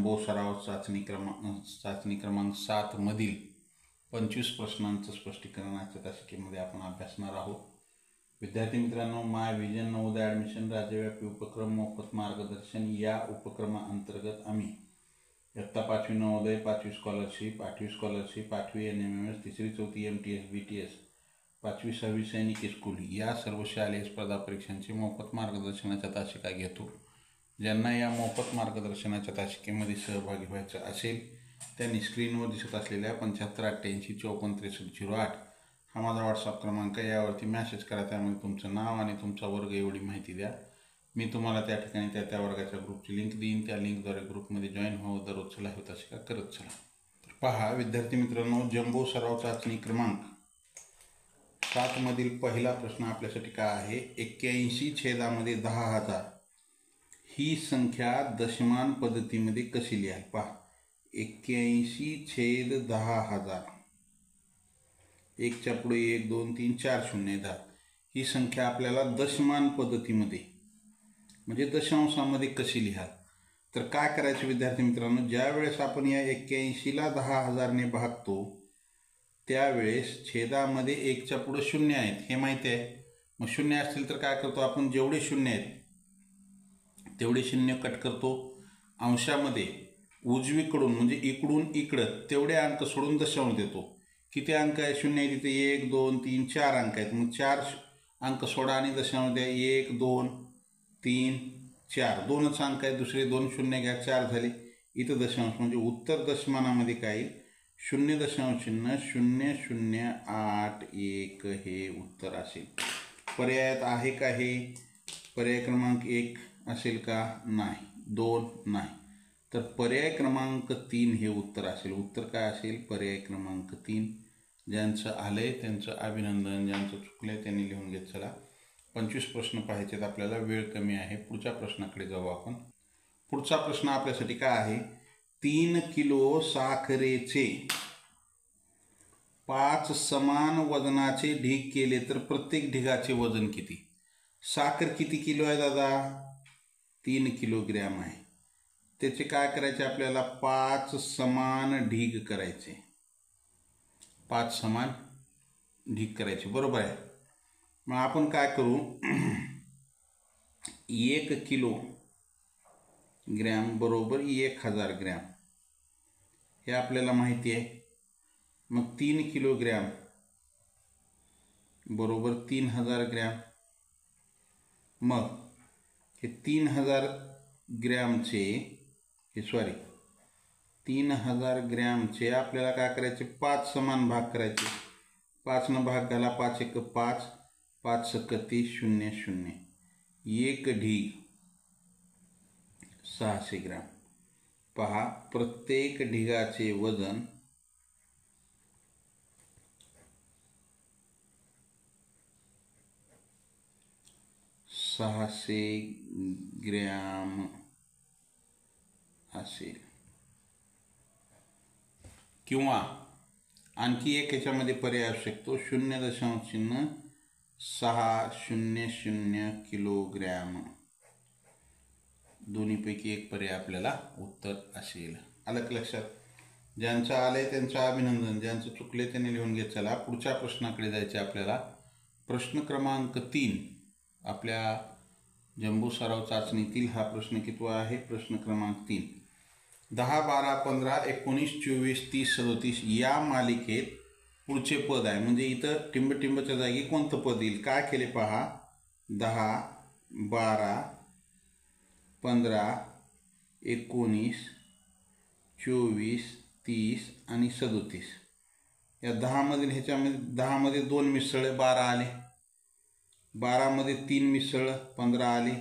Jumbo सराव चाचणी क्रमांक 7 मधील 25 प्रश्नांचं स्पष्टीकरण आजच्या तासिकेमध्ये आपण अभ्यासणार आहोत। विद्यार्थी मित्रांनो, माय विजन नवोदय ॲडमिशन राज्यव्यापी उपक्रम मोफत मार्गदर्शन या उपक्रमाअंतर्गत आम्ही इयत्ता 5वी नवोदय, 5वी स्कॉलरशिप, 8वी स्कॉलरशिप, 8वी NMMS, 3री 4थी MTS BTS, 5वी 6वी सैनिक स्कूल या सर्व शालेय स्पर्धा परीक्षांचे मोफत मार्गदर्शनाच्या तासिका घेतो। ज्यांना या मोफत मार्गदर्शनाच्या तासिकेमध्ये सहभागी व्हायचं असेल त्यांनी स्क्रीनवर दिसत असलेल्या 7588545308 हा माझा व्हॉट्सअप क्रमांक, यावरती मॅसेज करा। त्यामध्ये तुमचं नाव आणि तुमचा वर्ग एवढी माहिती द्या। मी तुम्हाला त्या ठिकाणी त्या वर्गाच्या ग्रुपची लिंक देईन। त्या लिंकद्वारे ग्रुपमध्ये जॉईन व्हावं, दररोज लाईव्ह तासिका करत चला। तर पहा विद्यार्थी मित्रांनो, जम्बो सराव चाचणी क्रमांक 7 मधील पहिला प्रश्न आपल्यासाठी काय आहे? 81/10,000 ही संख्या दशमान पद्धतीमध्ये कशी लिहाल? पहा, 81/10,000 1च्या पुढे 1 2 3 4 0 10 ही संख्या आपल्याला दशमान पद्धतीमध्ये म्हणजे दशांशामध्ये कशी लिहाल? तर काय करायचं विद्यार्थी मित्रांनो, ज्या वेळेस आपण या 81ला 10,000 ने भागतो त्यावेळेस छेदामध्ये 1च्या पुढे 0 आहेत हे माहिती आहे। मग 0 असतील तर काय करतो आपण? जेवढे 0 आहेत तेवढे 0 कट करतो। अंशामध्ये उजवीकडून म्हणजे इकडून इकडं तेवढे अंक सोडून दशांश देतो। किती अंक आहे? 0 आहे तिथे 1 2 3 4 अंक आहेत। मग 4 अंक सोडा आणि दशांश द्या। 1 2 3 4 दोनच अंक आहेत, दुसरे 2 0 घ्या, 4 झाले। इथं दशांश म्हणजे उत्तर दशमानामध्ये काय? 0.0081 हे उत्तर असेल। पर्यायात आहे का हे? पर्याय क्रमांक 1 असेल का? नाही। 2 नाही। तर पर्याय क्रमांक 3 हे उत्तर असेल। उत्तर काय असेल? पर्याय क्रमांक 3। ज्यांचं आलंय त्यांचं अभिनंदन, ज्यांचं चुकलंय त्यांनी लिहून घेत चला। 25 प्रश्न पाहायचेत आपल्याला, वेळ कमी आहे। पुढच्या प्रश्नाकडे जाऊ आपण। पुढचा प्रश्न आपल्यासाठी काय आहे? 3 किलो साखरेचे 5 समान वजनाचे ढीग केले तर प्रत्येक ढिगाचे वजन किती? साखर किती किलो आहे दादा? 3 किलोग्रॅम आहे। त्याचे काय करायचे आपल्याला? 5 समान ढीग करायचे। 5 समान ढीग करायचे, बरोबर आहे। मग आपण काय करू? 1 किलो ग्रॅम बरोबर 1000 ग्रॅम हे आपल्याला माहिती आहे। मग 3 किलोग्रॅम बरोबर 3000 ग्रॅम। मग हे 3000 ग्रॅमचे 3000 ग्रॅमचे आपल्याला काय करायचे? 5 समान भाग करायचे। 5 न भाग घाला, 5 1 5, 5 6 30 0 0 1 ढीग 600 ग्रॅम। पहा, प्रत्येक ढिगाचे वजन 600 ग्रॅम असेल। किंवा आणखी एक याच्यामध्ये पर्याय असू शकतो, 0.600 किलोग्रॅम। दोन्हीपैकी एक पर्याय आपल्याला उत्तर असेल। आलं लक्षात? ज्यांचं आलंय त्यांचं अभिनंदन, ज्यांचं चुकले त्यांनी लिहून घेत चला। पुढच्या प्रश्नाकडे जायचे आपल्याला। प्रश्न क्रमांक 3 आपल्या जम्बो सराव चाचणीतील हा प्रश्न कितवा आहे? प्रश्न क्रमांक 3। 10 12 15 19 24 30 37 या मालिकेत पुढचे पद आहे। म्हणजे इथं टिंबच्या जागी कोणतं पद येईल? काय केले पहा, 10 12 15 19 24 30 आणि 37 या 10 मधील ह्याच्यामध्ये 10 मध्ये 2 मिसळ 12 आले, 12 मध्ये 3 मिसळ 15 आले,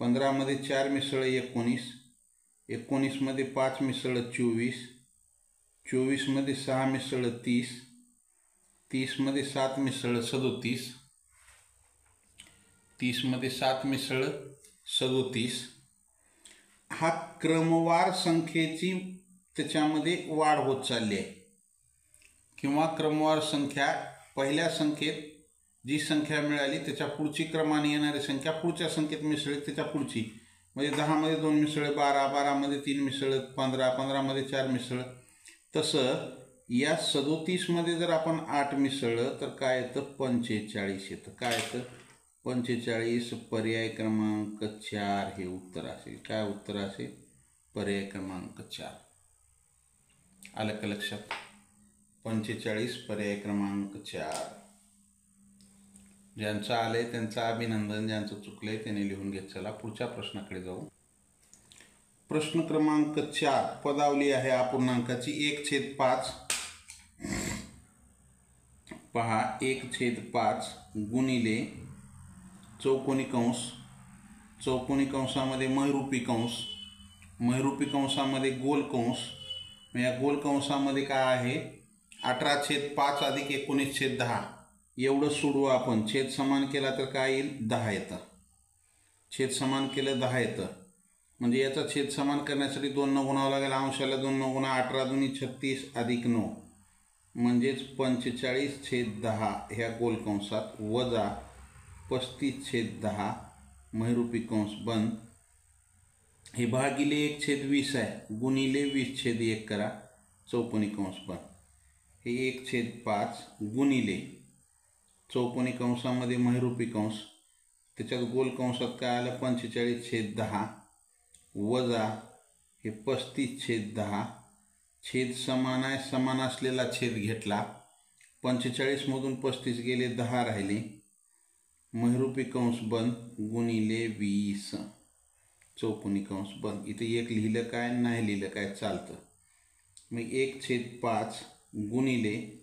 15 मध्ये 4 मिसळ 19, 19 मध्ये 5 मिसळ 24, 24 मध्ये 6 मिसळ 30, 30 मध्ये 7 मिसळ 37, 30 मध्ये 7 मिसळ 37 हा क्रमवार संख्येची त्याच्यामध्ये वाढ होत चालली आहे। किंवा क्रमवार संख्या पहिल्या संख्येत जी संख्या मिळाली त्याच्या पुढची क्रमाने येणारी संख्या पुढच्या संख्येत मिसळली त्याच्या पुढची म्हणजे 10मध्ये 2 मिसळ, 12, 12मध्ये 3 मिसळ, 15, 15मध्ये 4 मिसळ. तसं या 37मध्ये जर आपण 8 मिसळलं तर काय येतं? 45 येतं. काय येतं? 45. पर्याय क्रमांक 4 हे उत्तर असेल. काय उत्तर असेल? पर्याय क्रमांक 4. आलं का लक्षात? 45 पर्याय क्रमांक 4. ज्यांचं आलंय त्यांचं अभिनंदन, ज्यांचं चुकलंय त्यांनी लिहून घेत चला. पुढच्या प्रश्नाकडे जाऊ. प्रश्न क्रमांक 4 पदावली आहे अपूर्णांकाची. 1/5. पहा, 1/5 गुणिले चौकोनी कंस, चौकोनी कंसामध्ये महिरूपी कंस, महिरूपी कंसामध्ये गोल कंस. या गोल कंसामध्ये काय आहे? 18/5 अधिक 19/10. एवढं सोडवू आपण. छेद समान केला तर काय येईल? 10 येतं. छेद समान केलं 10 येतं. म्हणजे याचा छेद समान करण्यासाठी 2 न गुणावं लागेल. अंशाला 2 न गुणा. 18 दुनी 36 अधिक 9 म्हणजेच 45/10 ह्या गोल कंसात वजा 35/10 महिरूपी कंस बंद. हे भागिले 1/20 आहे. गुणिले 20/1 करा. चौकोनी कंस बंद. हे 1/5 गुणिले चौकोनी कंसामध्ये महिरूपी कंस, त्याच्यात गोल कंसात काय आलं? 45/10 वजा हे 35/10. छेद समान आहे. समान असलेला छेद घेतला. 45मधून 35 गेले, 10 राहिले. महिरूपी कंस बंद गुणिले 20 चौकोनी कंस बंद. इथे 1 लिहिलं काय? नाही लिहिलं काय? चालतं. मग 1/5 गुणिले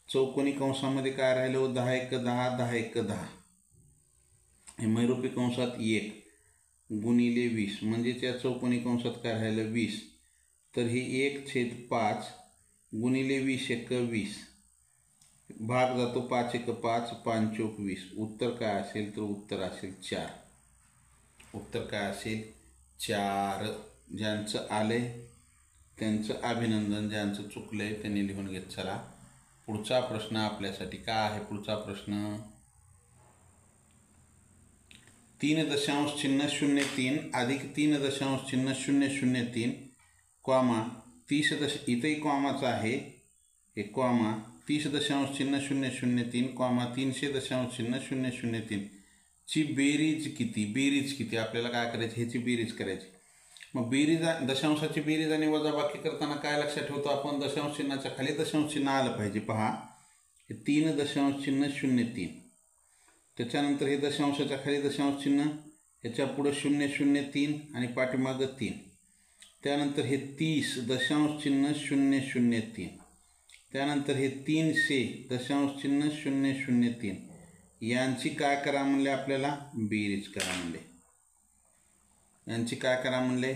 चौकोनी कंसामध्ये काय राहिलं? 10×1 = 10, 10×1 = 10. हे महिरूपी कंसात 1 गुणिले 20 म्हणजे त्या चौकोनी कंसात काय राहिलं? 20. तर हे 1/5 गुणिले 20×1 = 20. भाग जातो 5×1 = 5, 5×4 = 20. उत्तर काय असेल? तर उत्तर असेल 4. उत्तर काय असेल? 4. ज्यांचं आलंय त्यांचं अभिनंदन, ज्यांचं चुकलंय त्यांनी लिहून घेत चला. पुढचा प्रश्न आपल्यासाठी काय आहे? पुढचा प्रश्न 3.03 अधिक 3.003 कॉमा 30 इथेही कॉमाचा आहे. हे कॉमा 30.003 कॉमा 300.003 ची बेरीज किती? बेरीज किती आपल्याला काय करायची? ह्याची बेरीज करायची. मग बेरीज, दशांशाची बेरीज आणि वजाबाकी करताना काय लक्षात ठेवतो आपण? दशांश चिन्हाच्या खाली दशांश चिन्ह आलं पाहिजे. पहा, हे 3.003. त्याच्यानंतर हे दशांशाच्या खाली दशांश चिन्ह, याच्या पुढं 003 आणि पाठीमागं 3. त्यानंतर हे 30.003. त्यानंतर हे 300.003. यांची काय करा म्हणले? आपल्याला बेरीज करा म्हणले. यांची काय करा म्हणले?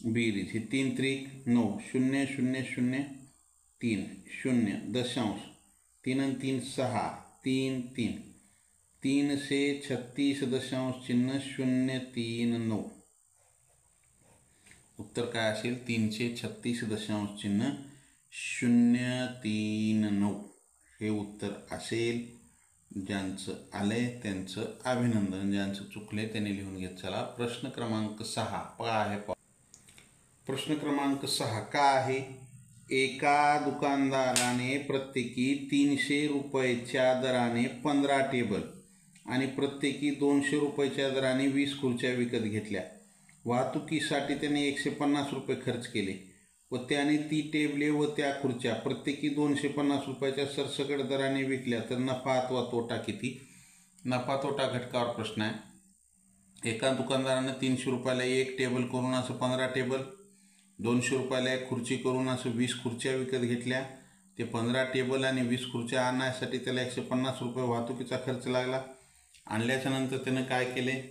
बेरीज. हे 3 त्रिक 9, 0 0 0 3 0 दशांश 3 आणि 3 6 3 3 336.039. उत्तर काय असेल? 336.039 हे उत्तर असेल. ज्यांचं आलंय त्यांचं अभिनंदन, ज्यांचं चुकले त्यांनी लिहून घेत चला. प्रश्न क्रमांक 6 आहे. प्रश्न क्रमांक 6 का आहे? एका दुकानदाराने प्रत्येकी 300 रुपयाच्या दराने 15 टेबल आणि प्रत्येकी 200 रुपयाच्या दराने 20 खुर्च्या विकत घेतल्या. वाहतुकीसाठी त्याने 150 रुपये खर्च केले व त्याने ती टेबले व त्या खुर्च्या प्रत्येकी 250 रुपयाच्या सरसकट दराने विकल्या तर नफा अथवा तोटा किती? नफा तोटा घटकावर प्रश्न आहे. एका दुकानदाराने 300 रुपयाला एक टेबल करून असं 15 टेबल, 200 रुपयाला एक खुर्ची करून असं 20 खुर्च्या विकत घेतल्या. ते 15 टेबल आणि 20 खुर्च्या आणण्यासाठी त्याला 150 रुपये वाहतुकीचा खर्च लागला. आणल्याच्या नंतर त्यानं काय केले?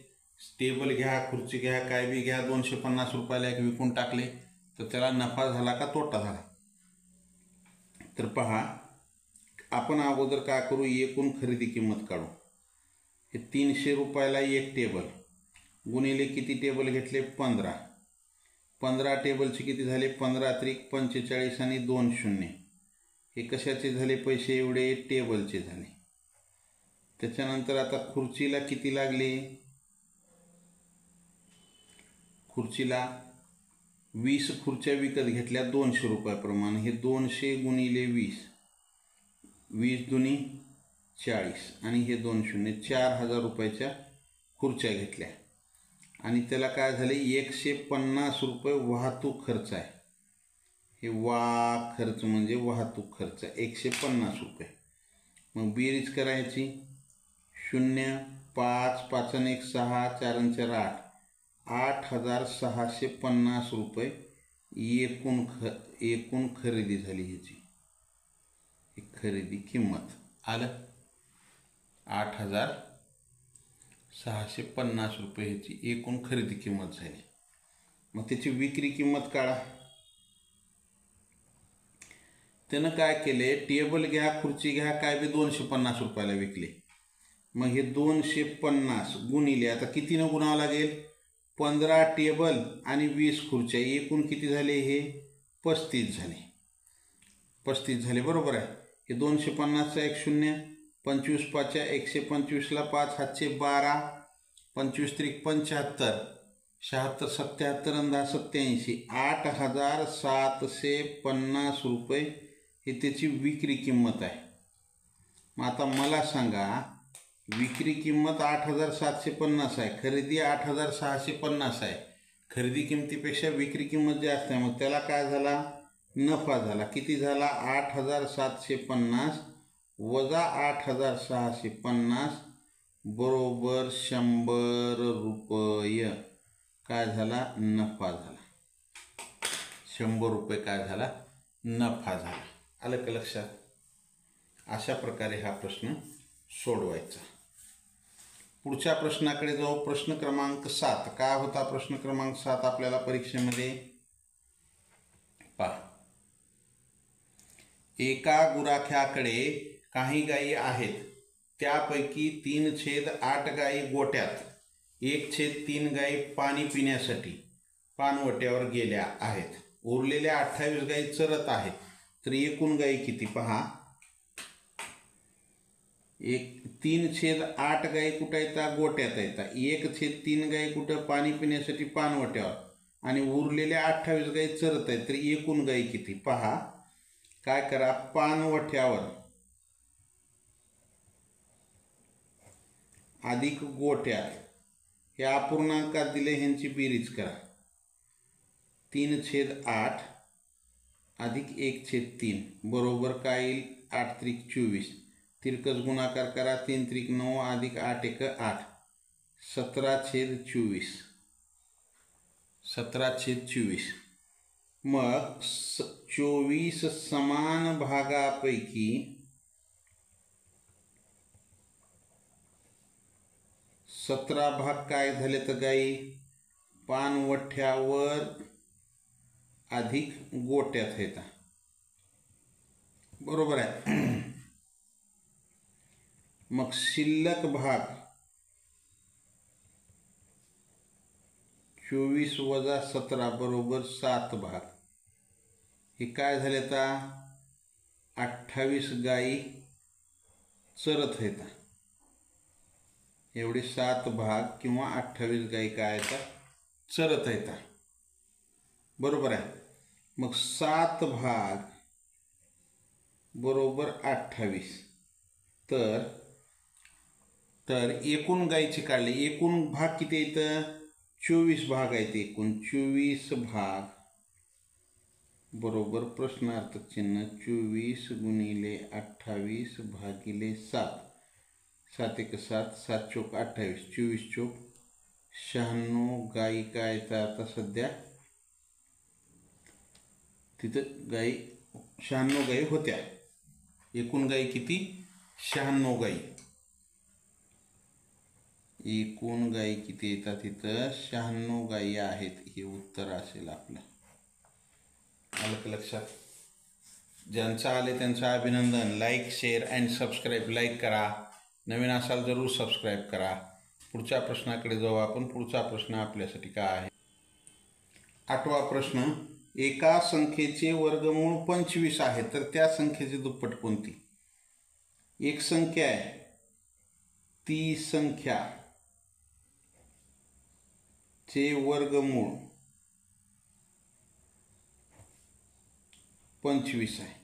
टेबल घ्या, खुर्ची घ्या, काय बी घ्या, 250 रुपयाला एक विकून टाकले. तर त्याला नफा झाला का तोटा झाला? तर पहा, आपण अगोदर काय करू? एकूण खरेदी किंमत काढू. हे 300 रुपयाला एक टेबल गुणिले किती टेबल घेतले? 15. 15 टेबलचे किती झाले? 15 त्रिक 45 आणि 2 शून्य. हे कशाचे झाले पैसे? एवढे टेबलचे झाले. त्याच्यानंतर आता खुर्चीला किती लागले? खुर्चीला 20 खुर्च्या विकत घेतल्या 200 रुपयाप्रमाणे. हे 200 गुणिले 20, 20 दुनी 40 आणि हे 2 शून्य, 4000 रुपयाच्या खुर्च्या घेतल्या. आणि त्याला काय झाले, 150 रुपये वाहतूक खर्च आहे. हे खर्च म्हणजे वाहतूक खर्च 150 रुपये. मग बेरीज करायची. 0, 5, 5 आणि 1 6, 4 आणि 4 8, 8650 रुपये एकूण खरेदी झाली ह्याची. खरेदी किंमत आलं 8650 रुपये ह्याची एकूण खरेदी किंमत झाली. मग त्याची विक्री किंमत काढा. त्यानं काय केले, टेबल घ्या, खुर्ची घ्या, काय बी 250 रुपयाला विकले. मग हे 250 गुणिले, आता कितीनं गुणावं लागेल, 15 टेबल आणि 20 खुर्च्या, एकूण किती झाले, हे 35 झाले. 35 झाले, बरोबर आहे. हे 250चा 1 शून्य, 25 पाच्या 125ला 5 हातचे 12, 25 त्रिक 75, 76 77 आणि 10 87, 8750 रुपये हे त्याची विक्री किंमत आहे. मग आता मला सांगा, विक्री किंमत 8750 आहे, खरेदी 8650 आहे. खरेदी किमतीपेक्षा विक्री किंमत जास्त आहे. मग त्याला काय झाला, नफा झाला. किती झाला, 8750 वजा 8650 बरोबर 100 रुपये काय झाला, नफा झाला. 100 रुपये काय झाला, नफा झाला. आलं का लक्षात. अशा प्रकारे हा प्रश्न सोडवायचा. पुढच्या प्रश्नाकडे जाऊ. प्रश्न क्रमांक 7. काय होता प्रश्न क्रमांक 7 आपल्याला परीक्षेमध्ये, पहा. एका गुराख्याकडे काही गायी आहेत, त्यापैकी 3/8 गायी गोट्यात, 1/3 गायी पाणी पिण्यासाठी पाणवट्यावर गेल्या आहेत. उरलेल्या 28 गायी चरत आहेत. तर एकूण गायी किती, पहा. 3/8 गायी कुठं येतात, गोट्यात येतात. 1/3 गायी कुठं, पाणी पिण्यासाठी पाणवट्यावर, आणि उरलेल्या 28 गायी चरत आहेत. तर एकूण गायी किती, पहा. काय करा, पाणवठ्यावर अधिक गोट्यात हे अपूर्णांकात दिले, ह्यांची बेरीज करा. 3/8 अधिक 1/3 बरोबर काय येईल, 8 त्रिक 24, तिरकस गुणाकार करा, 3 त्रिक 9 अधिक 8 एक 8, 17/24, 17/24. मग 24 समान भागापैकी 17 भाग काय झाले, तर गायी पाणवठ्यावर अधिक गोट्यात येतात, बरोबर आहे. मग शिल्लक भाग 24 वजा 17 बरोबर 7 भाग. हे काय झाले, आता 28 गायी चरत येतात. एवढे 7 भाग किंवा 28 गायी काय येतात, चरत येतात, बरोबर आहे. मग 7 भाग बरोबर 28. तर एकूण गायीचे काढले, एकूण भाग किती येतं, 24 भाग आहेत. एकूण 24 भाग बरोबर प्रश्नार्थक चिन्ह 24 गुणिले 28 भागिले 7, 7 एक 7, 7 चोक 28, 24 चोक 96 गायी काय येतात. आता सध्या तिथं गायी 96 गायी होत्या. एकूण गायी किती, 96 गायी. एकूण गायी किती येतात, तिथं 96 गायी आहेत. हे उत्तर असेल आपलं. आलं का लक्षात. ज्यांचं आले त्यांचं अभिनंदन. Like, share and subscribe. Like करा, नवीन असाल जरूर सबस्क्राईब करा. पुढच्या प्रश्नाकडे जाऊ आपण. पुढचा प्रश्न आपल्यासाठी काय आहे, 8वा प्रश्न. एका संख्येचे वर्गमूळ 25 आहे, तर त्या संख्येचे दुप्पट कोणती. एक संख्या आहे, ती संख्या चे वर्गमूळ 25 आहे.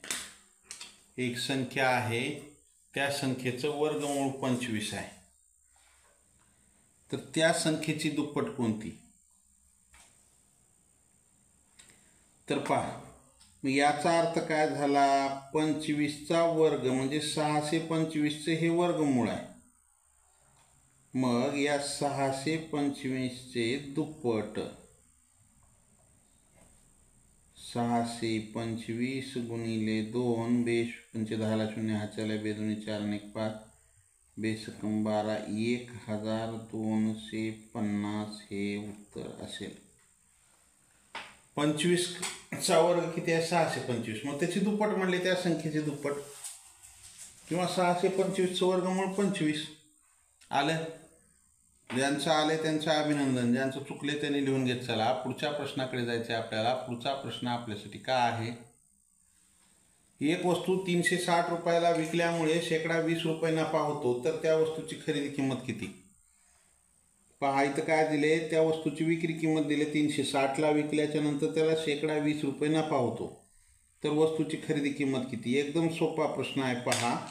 एक संख्या आहे, त्या संख्येचं वर्गमूळ 25 आहे. तर त्या संख्येची दुप्पट कोणती? तर पहा, मग याचा अर्थ काय झाला? 25चा वर्ग म्हणजे 625चे हे वर्गमूळ आहे. मग या 625चे दुप्पट 625 गुणिले 2 बेस 5 10 0 हाच्याला बेदुनी 4 आणि 1 5 बेसकम 12 1250 हे उत्तर असेल. 25चा वर्ग किती आहे? 625. मग त्याची दुप्पट म्हणले त्या संख्येची दुप्पट, किंवा 625चं वर्गमूळ 25 आलं. ज्यांचं आले त्यांचं अभिनंदन, ज्यांचं चुकले त्यांनी लिहून घेत चला. पुढच्या प्रश्नाकडे जायचं आहे आपल्याला. पुढचा प्रश्न आपल्यासाठी काय आहे? एक वस्तू 360 रुपयाला विकल्यामुळे शेकडा 20 रुपये नफा होतो, तर त्या वस्तूची खरेदी किंमत किती? पहा, इथं काय दिले? त्या वस्तूची विक्री किंमत दिले 360ला, विकल्याच्या नंतर त्याला शेकडा 20 रुपये नफा होतो, तर वस्तूची खरेदी किंमत किती? एकदम सोपा प्रश्न आहे. पहा,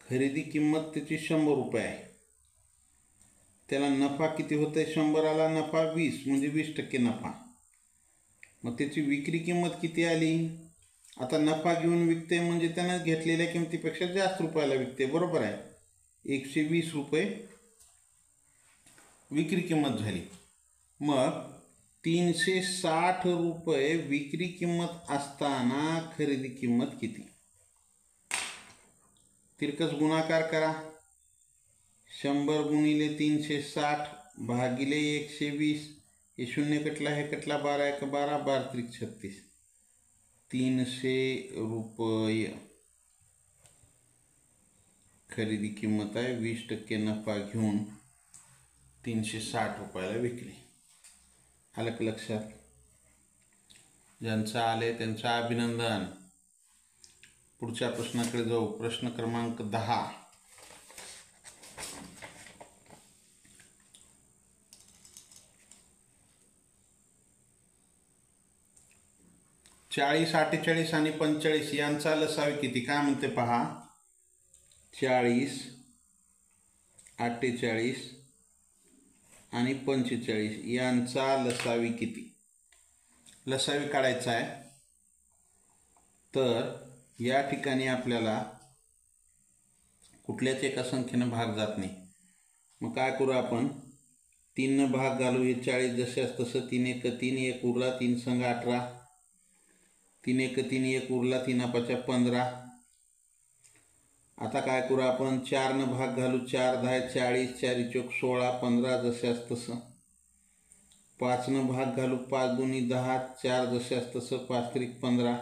खरेदी किंमत त्याची 100 रुपये आहे. त्याला नफा किती होते? 100ला नफा 20 म्हणजे 20% नफा. मग त्याची विक्री किंमत किती आली? आता नफा घेऊन विकते म्हणजे त्यानं घेतलेल्या किमतीपेक्षा जास्त रुपयाला विकते, बरोबर आहे. 120 रुपये विक्री किंमत झाली. मग 360 रुपये विक्री किंमत असताना खरेदी किंमत किती? तिरकस गुणाकार करा. 100 गुणिले 360 भागिले 120. हे 0 कटला, हे कटला, 12 1 12 12 त्रिक 36. 300 रुपये खरेदी किंमत आहे. 20% नफा घेऊन 360 रुपयाला विकली. आलं का लक्षात? ज्यांचं आले त्यांचं अभिनंदन. पुढच्या प्रश्नाकडे जाऊ. प्रश्न क्रमांक 10. चाळीस 48 आणि 45 यांचा लसावी किती? काय म्हणते पहा. 40 48 आणि 45 यांचा लसावी किती? लसावी काढायचा आहे. तर या ठिकाणी आपल्याला कुठल्याच एका संख्येनं भाग जात नाही. मग काय करू आपण? 3 भाग घालू. हे 40 जसे तसं 3 1 3 1 उरला, 3 संग 18, 3 1 3 1 उरला, 3 5 15. आता काय करू आपण? 4 भाग घालू. 4 10 40, 4 चौक 16, 15 जसे तसं. 5 भाग घालू. 5 2 10, 4 जसे तसं, 5 3 15.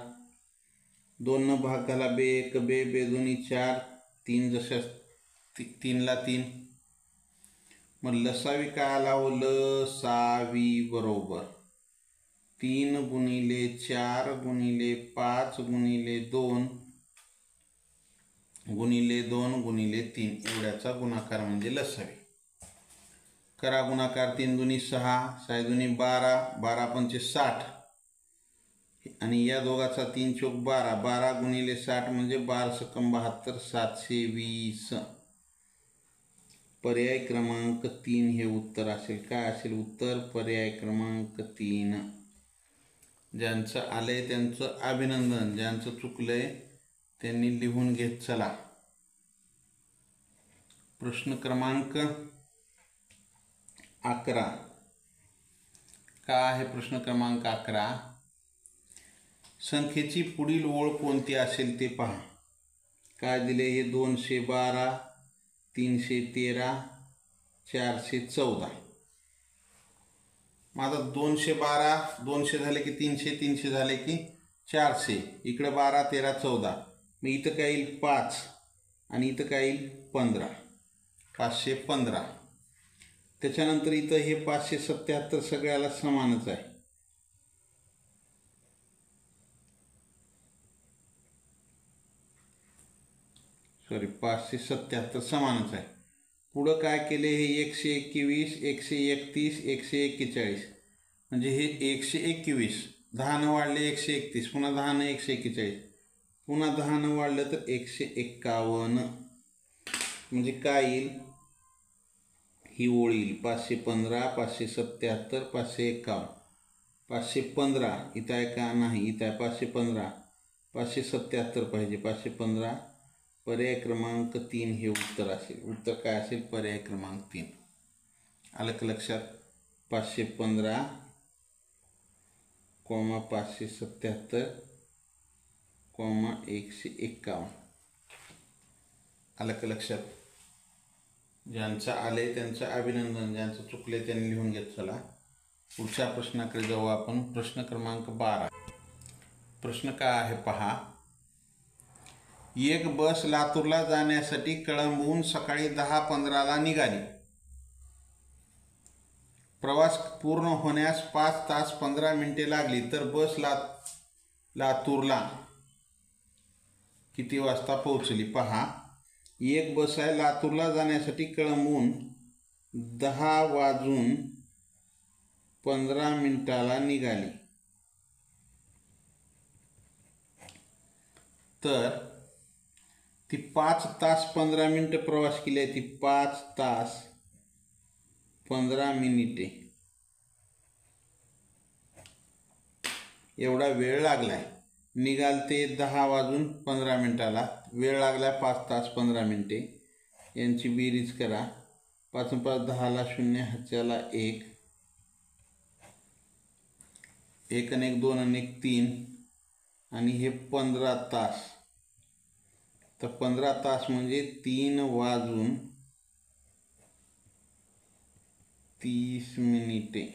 2 भाग घाला. बे 1 बे 2 4, 3 जसे 3 ला 3. मग लसावी काय आला? लसावी बरोबर 3 गुणिले 4 गुणिले 5 गुणिले 2 गुणिले 2 गुणिले 3 एवढ्याचा गुणाकार म्हणजे लसावी. करा गुणाकार. 3 दुनी 6, 6 दुनी 12, 12 पंचे 60 आणि या दोघाचा 3 चौक 12, 12 गुणिले 60 म्हणजे 12 सकम 72, 720. पर्याय क्रमांक 3 हे उत्तर असेल. काय असेल उत्तर? पर्याय क्रमांक 3. ज्यांचं आलंय त्यांचं अभिनंदन, ज्यांचं चुकलंय त्यांनी लिहून घेत चला. प्रश्न क्रमांक 11. काय आहे प्रश्न क्रमांक 11? संख्येची पुढील ओळ कोणती असेल ते पहा. काय दिले? हे 212, 313, 414. मग आता 212, 200 झाले की 300, 300 झाले की 400, इकडे 12 13 14. मग इथं काय येईल? 5 आणि इथं काय येईल? 15. 515. त्याच्यानंतर इथं हे 577 सगळ्याला समानच आहे. सॉरी 577 समानच आहे. पुढं काय केले? हे 121, 131, 141 म्हणजे हे 121 10 वाढले 131, पुन्हा 10 141, पुन्हा 10 वाढलं तर 151. म्हणजे काय येईल, ही ओळ येईल 515, 577, 551, 515. इथं आहे का, नाही, इथं आहे 515, 577 पाहिजे, 515. पर्याय क्रमांक 3 हे उत्तर असेल. उत्तर काय असेल, पर्याय क्रमांक 3. आलं का लक्षात? 515, 577, 151. आलं का लक्षात? ज्यांचं आले त्यांचं अभिनंदन, ज्यांचं चुकले त्यांनी लिहून घेत चला. पुढच्या प्रश्नाकडे जाऊ आपण. प्रश्न क्रमांक 12. प्रश्न काय आहे पहा. एक बस लातूरला जाण्यासाठी कळंबहून सकाळी 10:15ला निघाली. प्रवास पूर्ण होण्यास 5 तास 15 मिनिटे लागली, तर बस लातूरला किती वाजता पोहोचली? पहा, एक बस आहे लातूरला जाण्यासाठी कळंबहून 10:15 निघाली. तर ती 5 तास 15 मिनिटं प्रवास केली आहे. ती 5 तास 15 मिनिटे एवढा वेळ लागलाय. निघालते 10:15. वेळ लागला 5 तास 15 मिनिटे. यांची बेरीज करा. 5 5 10ला 0, हाच्याला 1, 1 आणि 1 2 आणि 1 3, आणि हे 15 तास. तर 15 तास म्हणजे 3:30.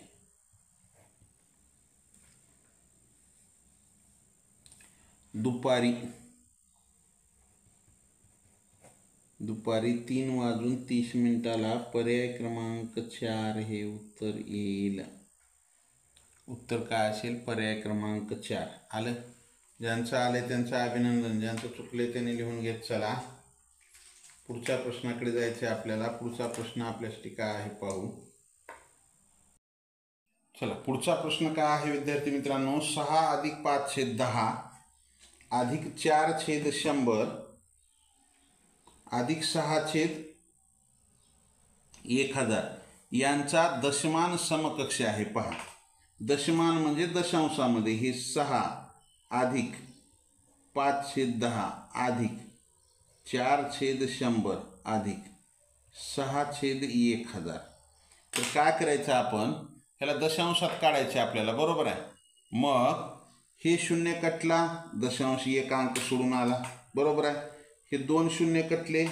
दुपारी 3:30 पर्याय क्रमांक 4 हे उत्तर येईल. उत्तर काय असेल? पर्याय क्रमांक 4. आलं? ज्यांचं आले त्यांचं अभिनंदन, ज्यांचं चुकले त्यांनी लिहून घेत चला. पुढच्या प्रश्नाकडे जायचे आपल्याला. पुढचा प्रश्न आपल्यासाठी काय आहे पाहू. चला, पुढचा प्रश्न काय आहे विद्यार्थी मित्रांनो. 6 + 5/10 + 4/100 + 6/1000 यांचा दशमान समकक्ष आहे. पहा, दशमान म्हणजे दशांशामध्ये. हे 6 + 5/10 + 4/100 + 6/1000. तर काय करायचं आपण, ह्याला दशांशात काढायचे आपल्याला, बरोबर आहे. मग हे 0 कटला, दशांश 1 अंक सोडून आला, बरोबर आहे. हे 2 0 कटले,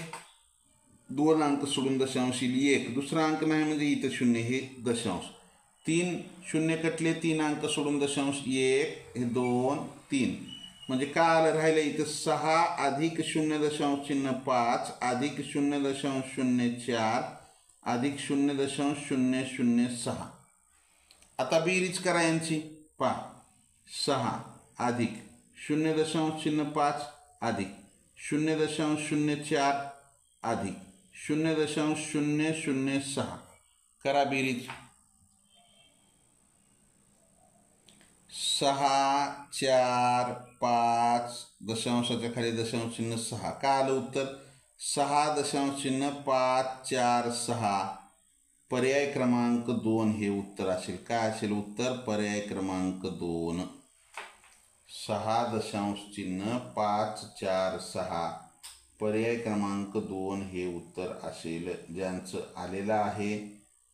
2 अंक सोडून दशांश 1, दुसरा अंक नाही म्हणजे इथं 0, हे दशांश. 3 0 कटले, 3 अंक सोडून दशांश 1, हे 2 3. म्हणजे काय आलं, राहिलं इथं 6 + 0.5 + 0.04 + 0.006. आता बेरीज करा यांची. पहा, 6 + 0.05 + 0.04 + 0.006. करा बेरीज. 6 4 5 दशांशाच्या खाली दशांश चिन्ह 6. काय आलं उत्तर? 6.546. पर्याय क्रमांक 2 हे उत्तर असेल. काय असेल उत्तर? पर्याय क्रमांक 2. 6.546 पर्याय क्रमांक 2 हे उत्तर असेल. ज्यांचं आलेलं आहे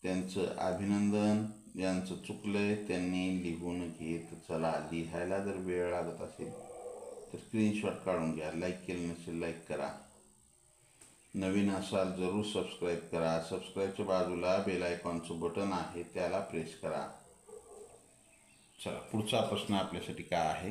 त्यांचं अभिनंदन, ज्यांचं चुकलंय त्यांनी लिहून घेत चला. लिहायला जर वेळ लागत असेल तर स्क्रीनशॉट काढून घ्या. लाईक केलं नसेल लाईक करा. नवीन असाल जरूर सबस्क्राईब करा. सबस्क्राईबच्या बाजूला बेल आयकॉनचं बटन आहे, त्याला प्रेस करा. चला, पुढचा प्रश्न आपल्यासाठी काय आहे.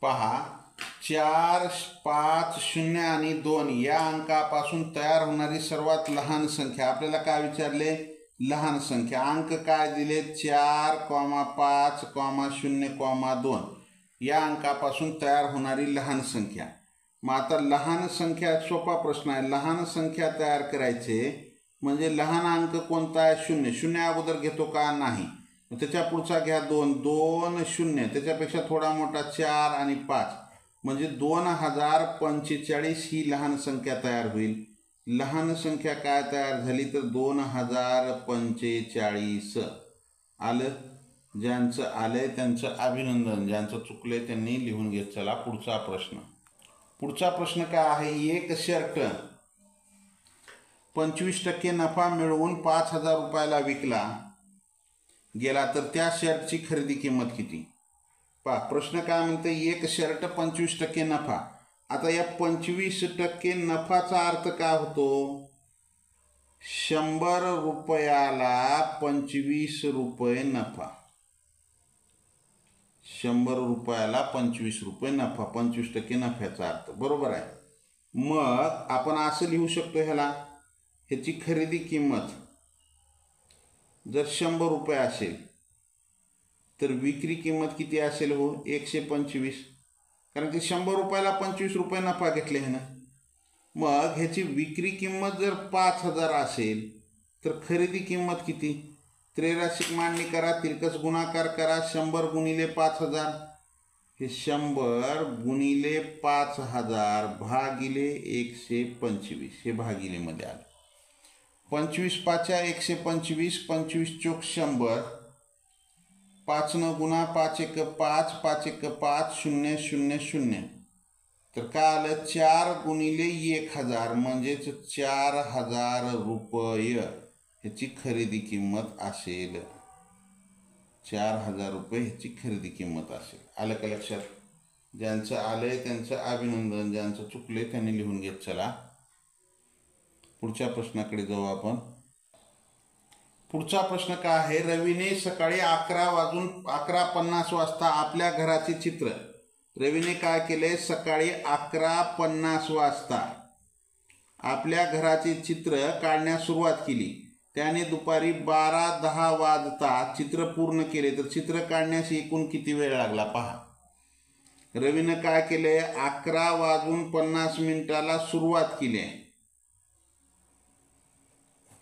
पहा, 4 5 0 आणि 2 या अंकापासून तयार होणारी सर्वात लहान संख्या. आपल्याला काय विचारले? लहान संख्या. अंक काय दिले? 4, 5, 0, 2 या अंकापासून तयार होणारी लहान संख्या. मग आता लहान संख्या, सोपा प्रश्न आहे. लहान संख्या तयार करायचे म्हणजे लहान अंक कोणता आहे? शून्य. शून्य अगोदर घेतो का? नाही. त्याच्या पुढचा घ्या 2, 2 0, त्याच्यापेक्षा थोडा मोठा 4 आणि 5, म्हणजे 2045 ही लहान संख्या तयार होईल. लहान संख्या काय तयार झाली तर 2045 आलं. ज्यांचं आलंय त्यांचं अभिनंदन, ज्यांचं चुकलंय त्यांनी लिहून घेत चला. पुढचा प्रश्न. पुढचा प्रश्न काय आहे? एक शर्ट 25% नफा मिळवून 5,000 रुपयाला विकला गेला तर त्या शर्टची खरेदी किंमत किती? पहा प्रश्न काय म्हणते, एक शर्ट 25% नफा. आता या 25% नफाचा अर्थ काय होतो? 100 रुपयाला 25 रुपये नफा. 100 रुपयाला 25 रुपये नफा, 25% नफ्याचा अर्थ. बरोबर आहे. मग आपण असं लिहू शकतो ह्याची खरेदी किंमत जर 100 रुपये असेल तर विक्री किंमत किती असेल? हो 125, कारण की 100 रुपयाला 25 रुपये नफा घेतले आहे ना. मग ह्याची विक्री किंमत जर 5,000 असेल तर खरेदी किंमत किती? त्रैराशिक मांडणी करा, तिरकस गुणाकार करा. 100 गुणिले 5,000, हे 100 गुणिले 5,000 भागिले 125, हे भागिलेमध्ये आलं. 25 पाच्या 125, 25 चोक 100, 5 न गुणा 5 एक 5, 5 एक 5, 0 0 0. तर काय आलं? 4 गुणिले 1000 म्हणजेच 4,000 रुपये ह्याची खरेदी किंमत असेल. 4,000 रुपये ह्याची खरेदी किंमत असेल. आलं का लक्षात? ज्यांचं आलंय त्यांचं अभिनंदन, ज्यांचं चुकलंय त्यांनी लिहून घेत चला. पुढच्या प्रश्नाकडे जाऊ आपण. पुढचा प्रश्न काय आहे? रवीने सकाळी 11:50 वाजता आपल्या घराचे चित्र. रवीने काय केले? सकाळी 11:50 वाजता आपल्या घराचे चित्र काढण्यास सुरुवात केली. त्याने दुपारी 12:10 वाजता चित्र पूर्ण केले तर चित्र काढण्यास एकूण किती वेळ लागला? पहा. रवीने काय केले? 11:50 सुरुवात केली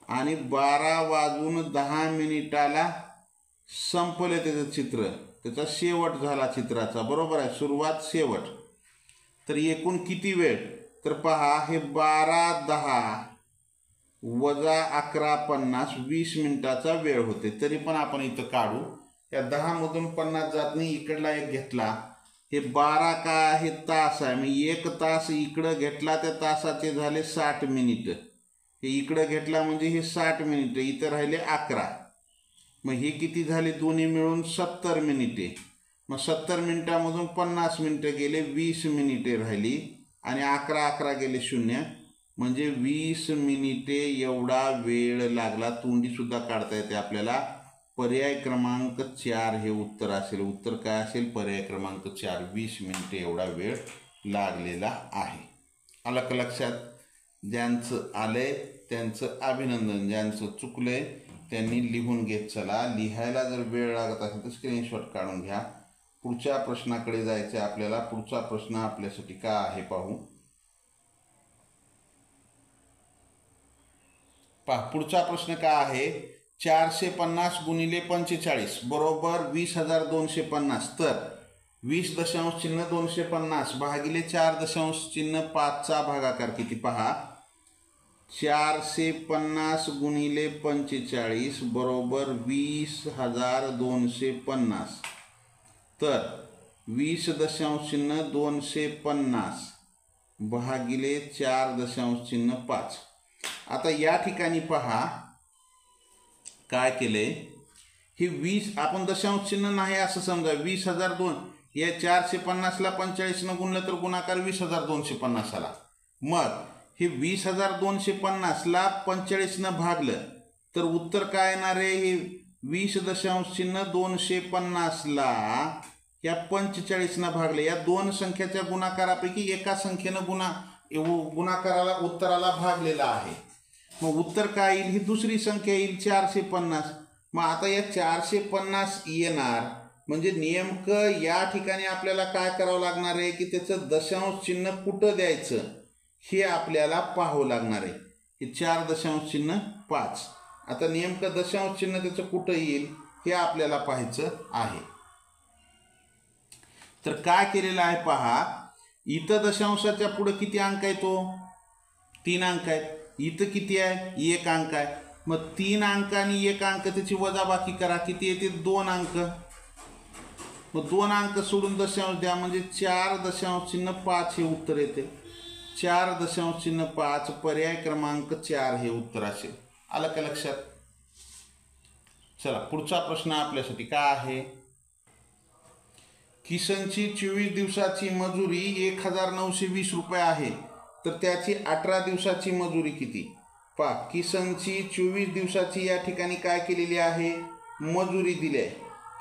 आणि 12:10 संपले त्याचं चित्र. त्याचा शेवट झाला चित्राचा. बरोबर आहे, सुरुवात शेवट. तर एकूण किती वेळ? तर पहा, हे 12:10 वजा 11:50 20 मिनिटाचा वेळ होते. तरी पण आपण इथं काढू. या 10 मधून 50 जात नाही, इकडला एक घेतला. हे 12 काय आहे? तास आहे. मी 1 तास इकडं घेतला, त्या तासाचे झाले 60 मिनिट. हे इकडं घेतला म्हणजे हे 60 मिनिट, इथं राहिले 11. मग हे किती झाले? दोन्ही मिळून 70 मिनिटे. मग 70 मिनिटामधून 50 मिनिटं गेले, 20 मिनिटे राहिली आणि 11 गेले 0, म्हणजे 20 मिनिटे एवढा वेळ लागला. तोंडी सुद्धा काढता येते आपल्याला. पर्याय क्रमांक 4 हे उत्तर असेल. उत्तर काय असेल? पर्याय क्रमांक 4, 20 मिनिटे एवढा वेळ लागलेला आहे. आलं का लक्षात? ज्यांचं आलंय त्यांचं अभिनंदन, ज्यांचं चुकलंय त्यांनी लिहून घेत चला. लिहायला जर वेळ लागत असेल तर स्क्रीनशॉट काढून घ्या. पुढच्या प्रश्नाकडे जायचं आहे आपल्याला. पुढचा प्रश्न आपल्यासाठी काय आहे पाहू. पहा, पुढचा प्रश्न काय आहे? 450 गुणिले 45 बरोबर 20,250. तर 20.250 भागिले 4.5चा भागाकार किती? पहा, 450 गुणिले 45 बरोबर 20,250. तर 20.250 भागिले 4.5. आता या ठिकाणी पहा काय केले. हे 20 आपण दशांश चिन्ह नाही असं समजा. 20,002 या 450ला 45 गुणलं तर गुणाकार 20,250 आला. मग हे 20,250ला 45 भागलं तर उत्तर काय येणार आहे? हे 20.250ला या 45 भागले. या दोन संख्याच्या गुणाकारापैकी एका संख्येनं गुणाकाराला उत्तराला भागलेला आहे. मग उत्तर काय येईल? ही दुसरी संख्या येईल 450. मग आता या 450 येणार म्हणजे नेमकं या ठिकाणी आपल्याला काय करावं लागणार आहे की त्याचं दशांश चिन्ह कुठं द्यायचं हे आपल्याला पाहावं लागणार आहे. हे 4.5. आता नेमकं दशांश चिन्ह त्याचं कुठं येईल हे आपल्याला पाहायचं आहे. तर काय केलेलं आहे पहा, इथं दशांशाच्या पुढे किती अंक आहे, तो 3 अंक आहेत. इथं किती आहे, 1 अंक आहे. मग 3 अंक आणि 1 अंक त्याची वजाबाकी करा, किती येते, 2 अंक. मग 2 अंक सोडून दशांश द्या, म्हणजे 4.5 हे उत्तर येते. 4.5 पर्याय क्रमांक 4 हे उत्तर असेल. आलं का लक्षात? चला पुढचा प्रश्न आपल्यासाठी काय आहे, किसनची 24 दिवसाची मजुरी 1920 रुपये आहे, तर त्याची 18 दिवसाची मजुरी किती? पहा, किसनची 24 दिवसाची या ठिकाणी काय केलेली आहे, मजुरी दिली आहे.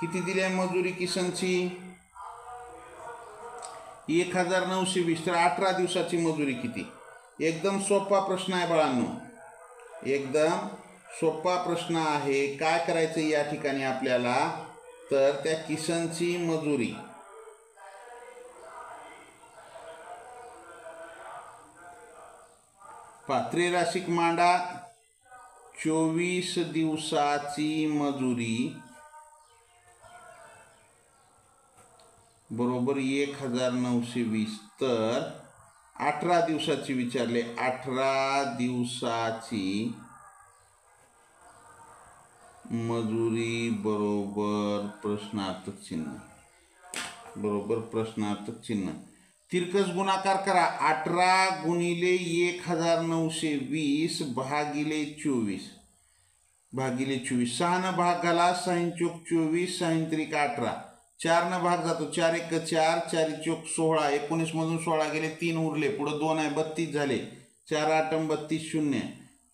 किती दिली आहे मजुरी किसनची, 1920. तर 18 दिवसाची मजुरी किती? एकदम सोपा प्रश्न आहे बाळांनो, एकदम सोपा प्रश्न आहे. काय करायचं या ठिकाणी आपल्याला, तर त्या किसनची मजुरी त्रैराशिक मांडा 24 दिवसाची मजुरी बरोबर 1920. तर 18 दिवसाची विचारले, 18 दिवसाची मजुरी बरोबर प्रश्नार्थक चिन्ह, बरोबर प्रश्नार्थक चिन्ह. तिरकस गुणाकार करा, 18 गुणिले 1920 भागिले 24 भागिले 24. 6 न भाग घाला, 6 चोक 24, 6 त्रिक 18. 4 न भाग जातो, 4 एक 4, 4 चोक 16. 19 मधून 16 गेले, 3 उरले, पुढे 2 आहे, 32 झाले. 4 8 32 0,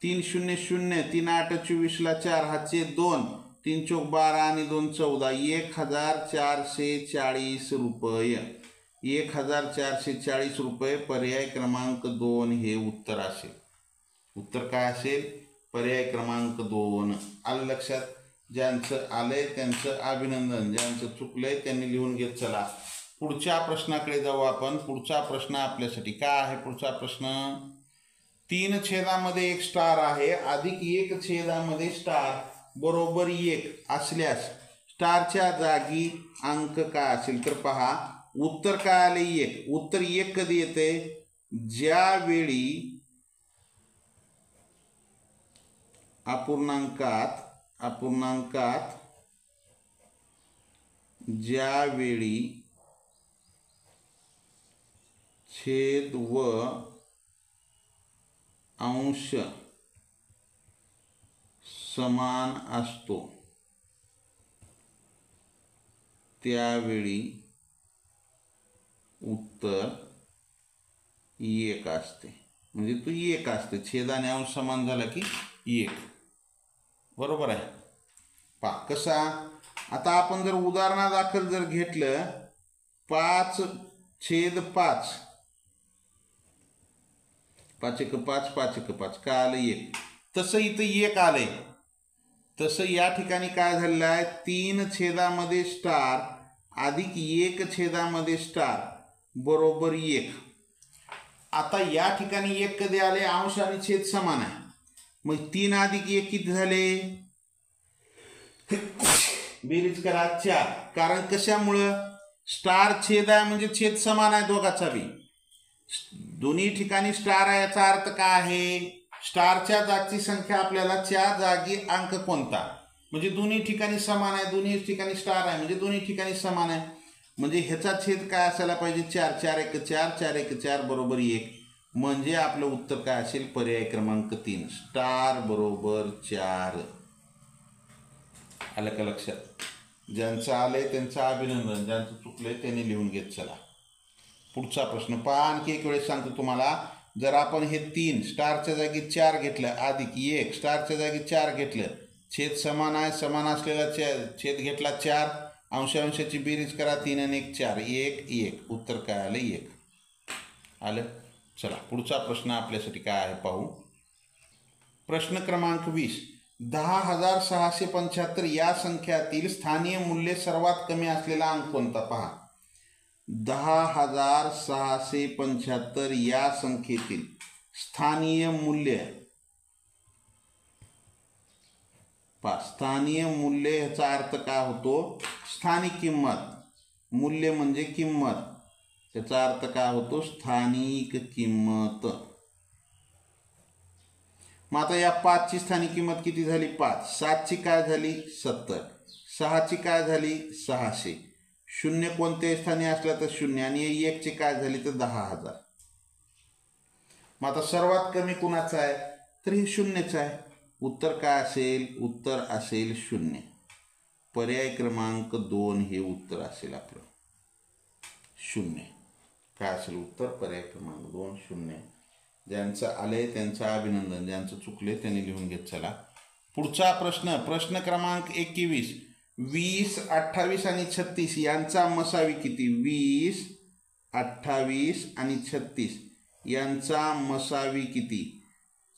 3 0 0, 3 8 24 ला 4, हातचे 2, 3 चोक 12 आणि 2 14. 1440 रुपये. 1440 रुपये पर्याय क्रमांक 2 हे उत्तर असेल. उत्तर काय असेल, पर्याय क्रमांक 2. आलं लक्षात? ज्यांचं आलंय त्यांचं अभिनंदन, ज्यांचं चुकलंय त्यांनी लिहून घेत चला. पुढच्या प्रश्नाकडे जाऊ आपण. पुढचा प्रश्न आपल्यासाठी काय आहे, पुढचा प्रश्न, 3 छेदामध्ये 1 स्टार आहे अधिक 1 छेदामध्ये स्टार बरोबर 1 असल्यास स्टारच्या जागी अंक काय असेल? तर पहा, उत्तर काय आले, 1. उत्तर 1 कधी येते, ज्यावेळी अपूर्णांकात ज्यावेळी छेद व अंश समान असतो त्यावेळी उत्तर 1 असते. म्हणजे तो 1 असते, छेद आणि अंश समान झाला की 1. बरोबर आहे. पहा कसा, आता आपण जर उदाहरणादाखल जर घेतलं, 5/5, 5 एक 5, 5 एक 5, काय आलं 1. तसं इथं 1 आलंय. तसं या ठिकाणी काय झालेलं आहे, 3 छेदामध्ये स्टार अधिक 1 छेदामध्ये स्टार बरोबर 1. आता या ठिकाणी 1 कधी आले, अंश आणि छेद समान आहे. मग 3 अधिक 1 किती झाले, बेरीज करा 4. कारण कशामुळं, स्टार छेद आहे म्हणजे छेद समान आहे दोघाचा बी. दोन्ही ठिकाणी स्टार आहे, याचा अर्थ काय आहे, स्टारच्या जागची संख्या आपल्याला 4 जागी अंक कोणता, म्हणजे दोन्ही ठिकाणी समान आहे, दोन्ही ठिकाणी स्टार आहे म्हणजे दोन्ही ठिकाणी समान आहे. म्हणजे ह्याचा छेद काय असायला पाहिजे, 4. 4 एक 4, 4 एक 4 बरोबर 1. म्हणजे आपलं उत्तर काय असेल, पर्याय क्रमांक 3, स्टार बरोबर 4. आलं का लक्षात? ज्यांचं आलंय त्यांचं अभिनंदन, ज्यांचं चुकलंय त्यांनी लिहून घेत चला. पुढचा प्रश्न पहा, आणखी एक वेळेस सांगतो तुम्हाला. जर आपण हे 3 स्टारच्या जागी 4 घेतलं अधिक 1 स्टारच्या जागी 4 घेतलं, छेद समान आहे, समान असलेला छेद घेतला 4, अंशांशाची बेरीज करा, 3 आणि 1 4, 1 1. उत्तर काय आलं, 1. आलं. चला पुढचा प्रश्न आपल्यासाठी काय आहे पाहू. प्रश्न क्रमांक 20, 10,675 या संख्यातील स्थानीय मूल्य सर्वात कमी असलेला अंक कोणता? पहा, 10,675 या संख्येतील स्थानीय मूल्य स्थानीय मूल्य ह्याचा अर्थ काय होतो? स्थानिक किंमत. मूल्य म्हणजे किंमत, त्याचा अर्थ काय होतो? स्थानिक किंमत. मग आता या 5ची स्थानिक किंमत किती झाली? 5. 7ची काय झाली? 70. 6ची काय झाली? 600. शून्य कोणत्याही स्थानी असलं तर 0 आणि 1ची काय झाली तर 10,000. मग आता सर्वात कमी कुणाचं आहे? तर हे 0च आहे. उत्तर काय असेल? उत्तर असेल 0. पर्याय क्रमांक 2 हे उत्तर असेल आपलं 0. काय असेल उत्तर? पर्याय क्रमांक 2 0. ज्यांचं आले त्यांचं अभिनंदन, ज्यांचं चुकले त्यांनी लिहून घेत चला. पुढचा प्रश्न क्रमांक 21. 20, 28 आणि 36 यांचा मसावी किती? 20, 28 आणि 36 यांचा मसावी किती?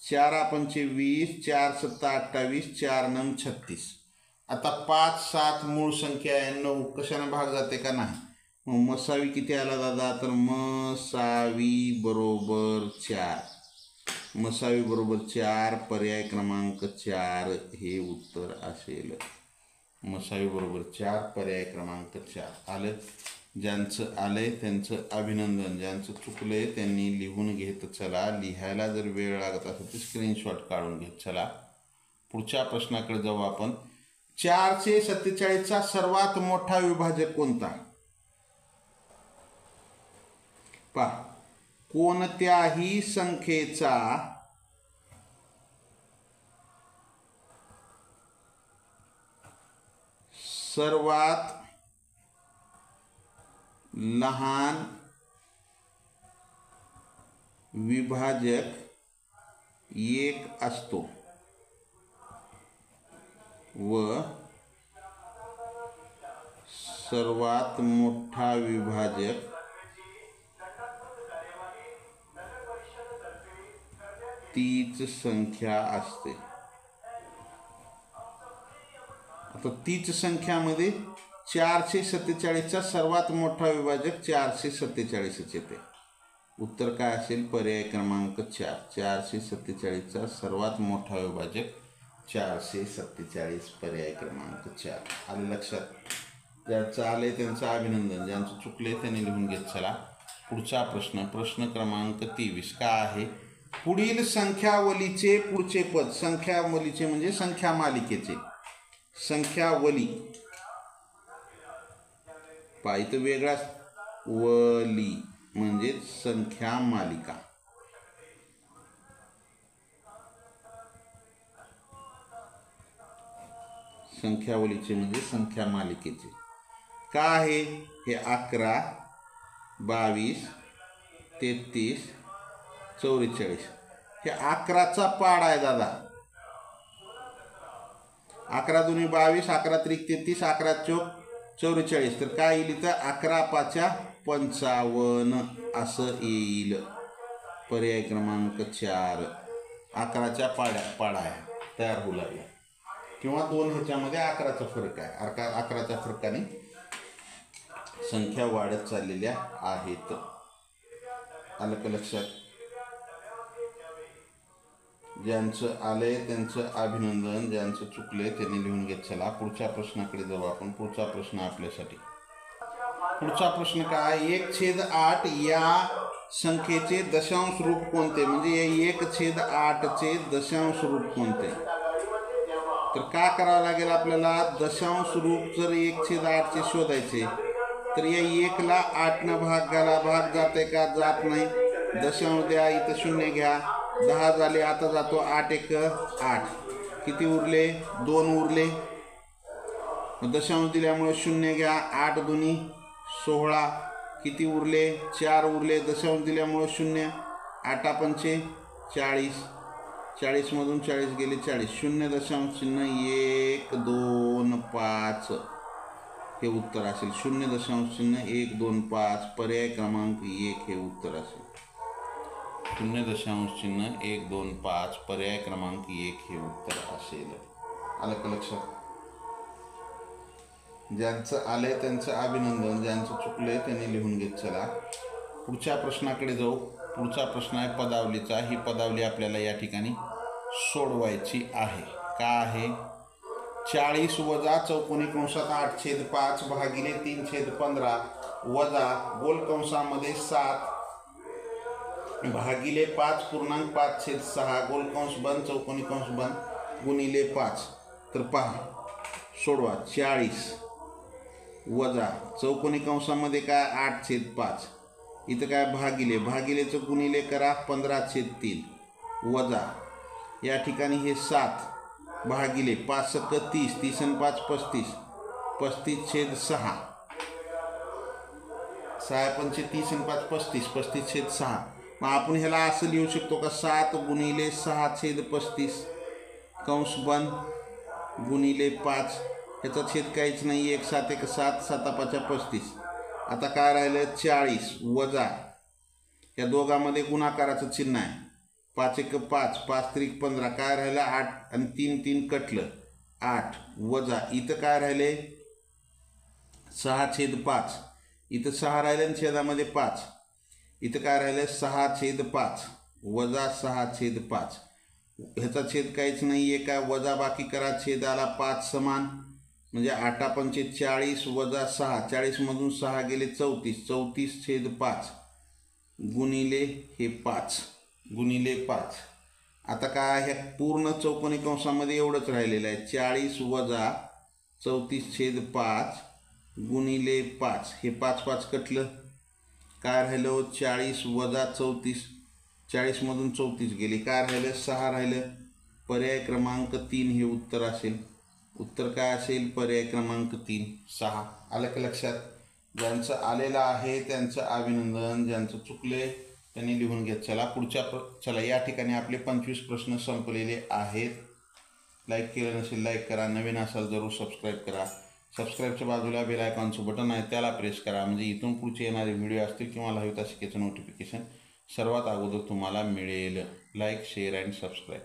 4 पंचे 20, 4 सत्ता 28, 4 नम 36. आता 5, 7 मूळ संख्या आहे, 9 कशाने भाग जाते का नाही? मग मसावी किती आला दादा? तर मसावी बरोबर 4. मसावी बरोबर 4. पर्याय क्रमांक 4 हे उत्तर असेल. मसावी बरोबर 4. पर्याय क्रमांक 4 आलं. ज्यांचं आलंय त्यांचं अभिनंदन, ज्यांचं चुकलंय त्यांनी लिहून घेत चला. लिहायला जर वेळ लागत असेल तर स्क्रीनशॉट काढून घेत चला. पुढच्या प्रश्नाकडे जाऊ आपण. 447चा सर्वात मोठा विभाजक कोणता? पहा, कोणत्याही संख्येचा सर्वात लहान विभाजक 1 असतो व सर्वात मोठा विभाजक तीच संख्या असते. आता तीच संख्यामध्ये 447चा सर्वात मोठा विभाजक 447च येते. उत्तर काय असेल? पर्याय क्रमांक 4. 447चा सर्वात मोठा विभाजक 447. पर्याय क्रमांक 4 आलं लक्षात. ज्यांचं आले त्यांचं अभिनंदन, ज्यांचं चुकले त्यांनी लिहून घेत चला. पुढचा प्रश्न क्रमांक 23 काय आहे? पुढील संख्यावलीचे पुढचे पद. संख्यावलीचे म्हणजे संख्या मालिकेचे. संख्यावली पाहिजे वेगळाच, वली म्हणजे संख्या मालिका. संख्यावलीचे म्हणजे संख्या मालिकेचे. का आहे हे? 11, 22, 33, 44. हे 11चा पाढ आहे दादा. 11 दुनी 22, 11 त्रिक 33, 11 चौक 44. तर काय येईल इथं? 11 पाचा 55 असं येईल. पर्याय क्रमांक 4. 11च्या पाढा आहे तयार होऊ लागला. किंवा 2 ह्याच्यामध्ये 11चा फरक आहे. 11च्या फरकाने संख्या वाढत चाललेल्या आहेत. आलं का लक्षात? ज्यांचं आलंय त्यांचं अभिनंदन, ज्यांचं चुकले त्यांनी लिहून घेत चला. पुढच्या प्रश्नाकडे जाऊ आपण. पुढचा प्रश्न आपल्यासाठी. पुढचा प्रश्न काय? 1/8 या संख्येचे दशांश रूप कोणते? म्हणजे 1/8चे दशांश रूप कोणते? तर काय करावं लागेल आपल्याला? दशांश रूप जर 1/8चे शोधायचे तर या 1ला 8 भागाला भाग जाते का? जात नाही. दशांश द्या, इथं 0 घ्या. 10 झाले, आता जातो 8 1 8. किती उरले? 2 उरले. दशांश दिल्यामुळे 0 घ्या. 8 दुनी 16. किती उरले? 4 उरले. दशांश दिल्यामुळे 0. 8 पंचे 40. 40 मधून 40 गेले 40. 0.1 2 5 हे उत्तर असेल. 0.1 2 5 पर्याय क्रमांक 1 हे उत्तर असेल. 0.1 2 5 पर्याय क्रमांक 1 हे उत्तर असेल. आलं का लक्षात? ज्यांचं आलंय त्यांचं अभिनंदन, ज्यांचं चुकलंय त्यांनी लिहून घेत चला. पुढच्या प्रश्नाकडे जाऊ. पुढचा प्रश्न आहे पदावलीचा. ही पदावली आपल्याला या ठिकाणी सोडवायची आहे. का आहे? 40 वजा चौकोनी कंसात 8/5 भागिले 3/15 वजा गोल कंसामध्ये 7 भागिले 5.5/6 गोल कंस बंद चौकोनी कंस बंद गुणिले 5. तर पहा सोडवा. 40 वजा चौकोनी कंसामध्ये काय 8/5 इथं काय भागिलेचं गुणिले करा 15/3 वजा या ठिकाणी हे 7 भागिले 5 × 30 30 आणि 5 35 35/6 6 पंचे 30 आणि 5 35 35/6. मग आपण ह्याला असं लिहू शकतो का 7 गुणिले 6/35 कंस बंद गुणिले 5 ह्याचा छेद काहीच नाही 1 7 1 7 7 5 35. आता काय राहिलं 40 वजा या दोघांमध्ये गुणाकाराचं चिन्ह आहे 5 1 5 5 3 15 काय राहिलं 8 आणि 3 3 कटलं 8 वजा इथं काय राहिले 6/5 इथं 6 राहिलं आणि छेदामध्ये 5 इथं काय राहिलं 6/5 वजा 6/5 ह्याचा छेद काहीच नाही आहे काय वजा बाकी करा छेदाला 5 समान म्हणजे 8 पंचे 40 वजा 6 40मधून 6 गेले 34 34/5 गुणिले हे 5 गुणिले 5. आता काय ह्या पूर्ण चौकोनी कंसामध्ये एवढंच राहिलेलं आहे 40 वजा 34/5 गुणिले 5 हे 5 5 कटलं काय राहिलं 40 वजा 34 40मधून 34 गेले काय राहिलं 6 राहिलं. पर्याय क्रमांक 3 हे उत्तर असेल. उत्तर काय असेल पर्याय क्रमांक 3 6. आलं का लक्षात. ज्यांचं आलेलं आहे त्यांचं अभिनंदन, ज्यांचं चुकले त्यांनी लिहून घेत. चला पुढच्या चला या ठिकाणी आपले 25 प्रश्न संपलेले आहेत. लाईक केलं नसेल लाईक करा, नवीन असाल जरूर सबस्क्राईब करा. सबस्क्राईबच्या बाजूला बेल आयकॉनचं बटन आहे त्याला प्रेस करा म्हणजे इथून पुढचे येणारे व्हिडिओ असतील किंवा लाईव्ह तासिकेचं नोटिफिकेशन सर्वात अगोदर तुम्हाला मिळेल. Like share and subscribe.